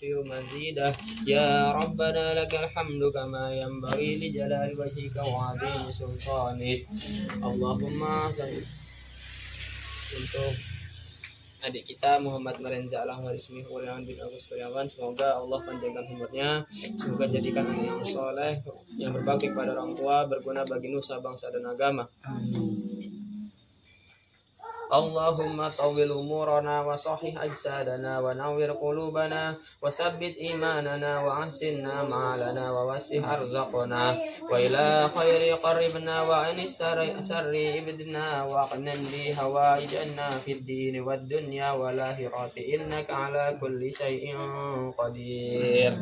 نستطيع مزيده يا ربنا لك الحمد كما ينبغي لجلال وجهك وعظيم سلطانك. Allahumma salli. Untuk adik kita Muhammad Marenza Al-Harismi Kurniawan bin Agus Kurniawan, semoga Allah panjangkan umurnya, semoga jadikan anak yang soleh, yang berbakti kepada orang tua, berguna bagi nusa, bangsa dan agama. Allahumma tawwil umurana wa sahih ajsadana wa nawwir qulubana wa sabbit imanana wa ahsinna ma'alana wa wasih arzaqana wa ila khairi qaribna wa anis sarri ibdina wa qnan li hawaijana fid din wad dunya wa lahirati innaka ala kulli syai'in qadir.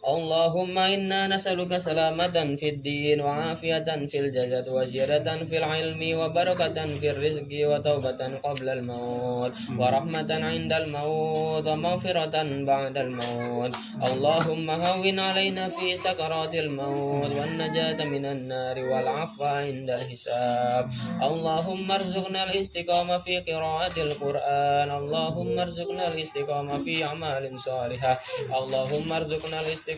Allahumma inna nas'aluka salamatan fid din wa afiatan fil jasad wa ziyadatan fil ilmi wa barakatan fil rizqi wa taubatan qabla al maut wa rahmatan 'inda al maut wa maghfiratan ba'da al maut. Allahumma hawwin 'alaina fi sakaratil maut wan najata minan nar wal 'afwa 'inda al hisab. Allahumma arzuqna al istiqamah fi qiraatil Qur'an. Allahumma arzuqna al istiqamah fi a'malin salihah. Allahumma arzuqna al istiqamah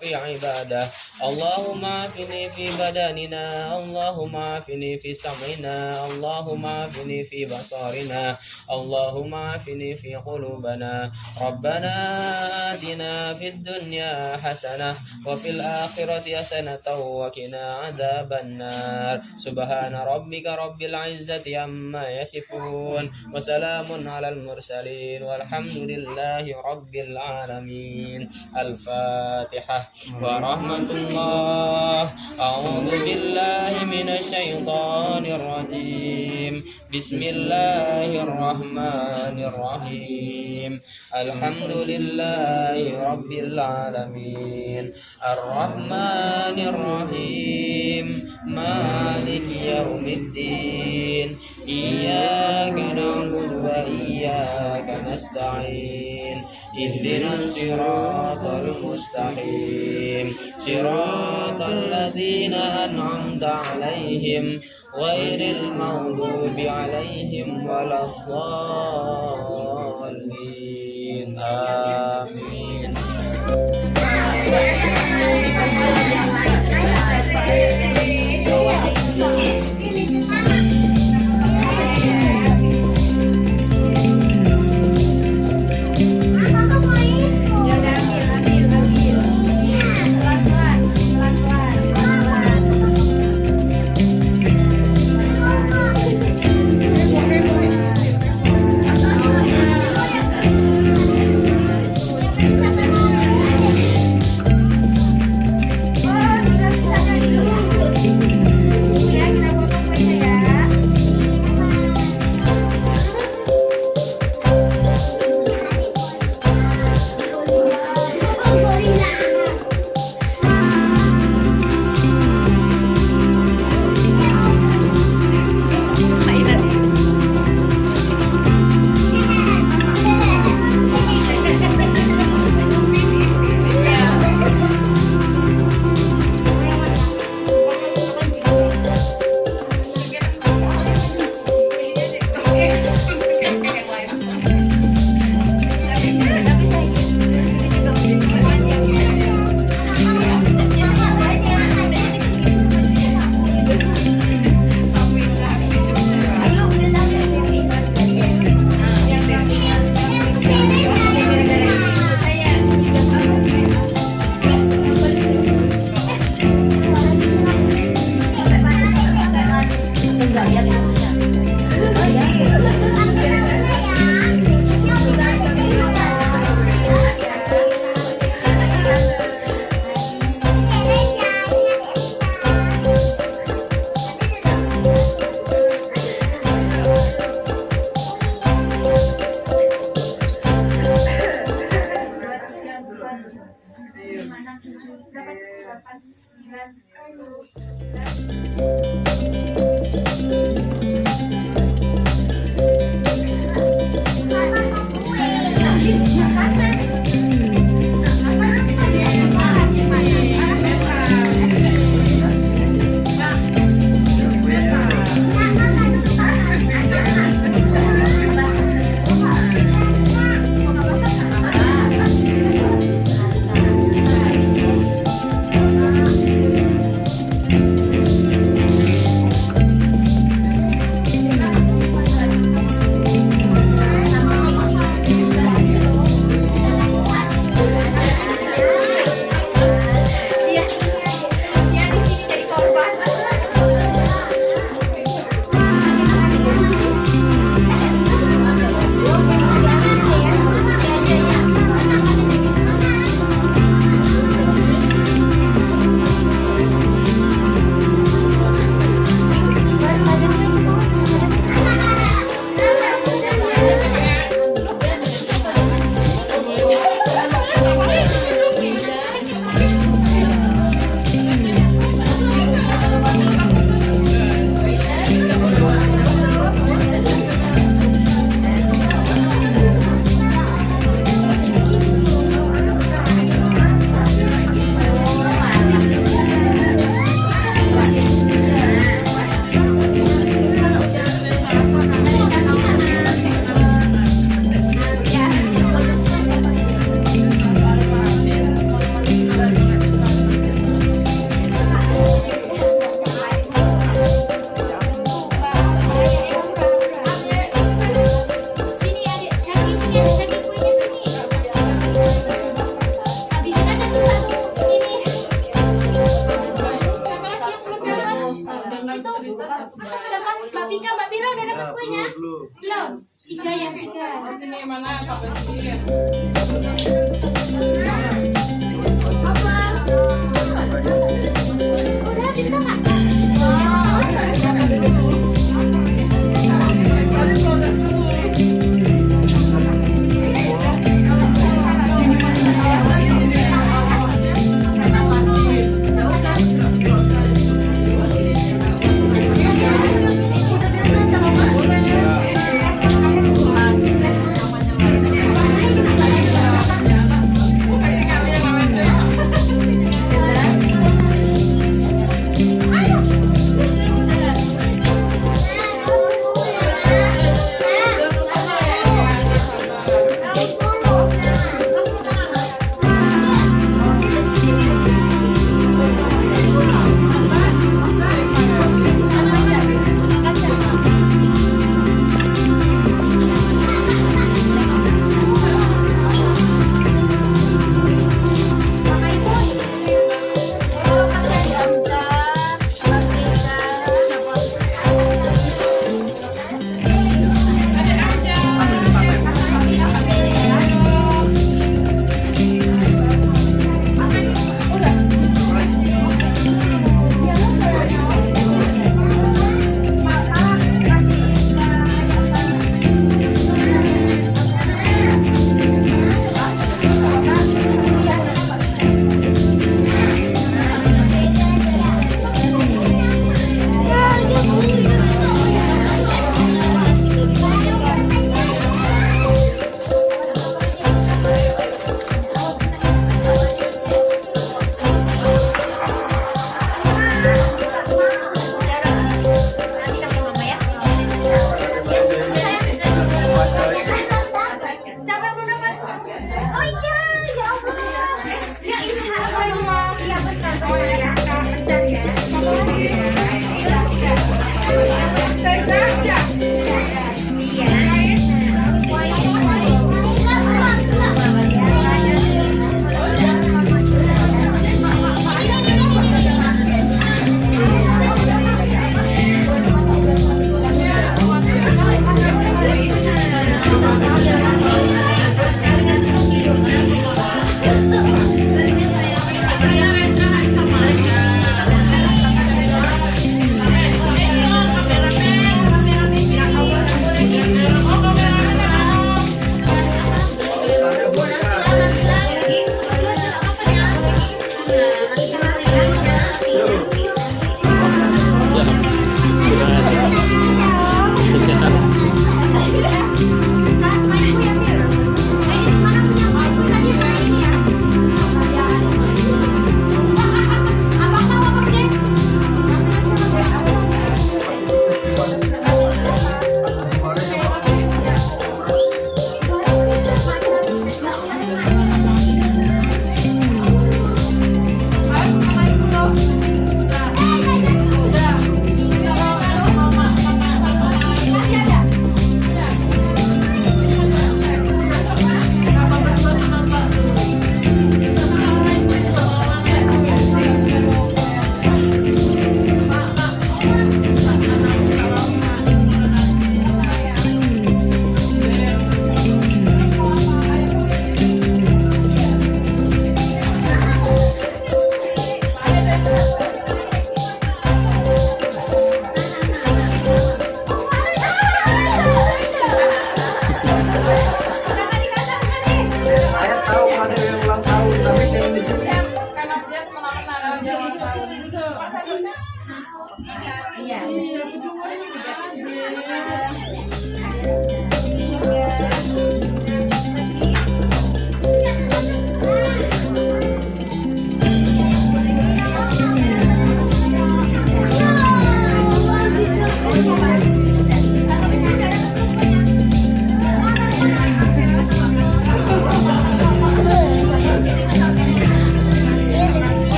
fi ibadah. Allahumma afini fi badanina, Allahumma afini fi sam'ina, Allahumma afini fi basarina, Allahumma afini fi qulubana. Rabbana atina fid dunya hasanah wa fil akhirati hasanah wa qina adzaban nar. Subhana rabbika rabbil izzati amma yasifun wa salamun alal mursalin walhamdulillahi rabbil alamin. Al-Fatihah. Wa rahmatullah. A'udzu billahi minasy syaithanir rajim. Bismillahirrahmanirrahim. Alhamdulillahi rabbil alamin. Ar-Rahmanir Rahim. Maliki yaumiddin. Iyyaka na'budu wa iyyaka nasta'in. Ihdinas siratal mustaqim. Siratal ladzina an'amta 'alaihim ghairil maghdubi 'alaihim waladdallin. Amin. sini mana kapan sini? Udah bisa nggak?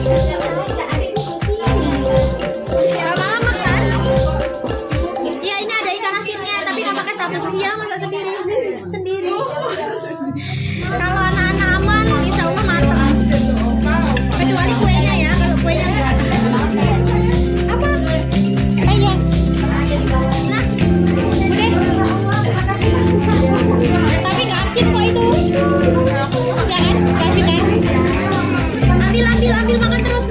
Lama-lama kan? Ya ini ada ikan asinnya, tapi nggak pakai sapu. Iya, masak sendiri. Sendiri. Kalau anak-anak aman, insya Allah matang. Kecuali kuenya ya, kalau kuenya enggak. Apa? Iya. Nah, udah. Tapi nggak asin kok itu. Ya kan? Kasih kan? Ambil makan terus.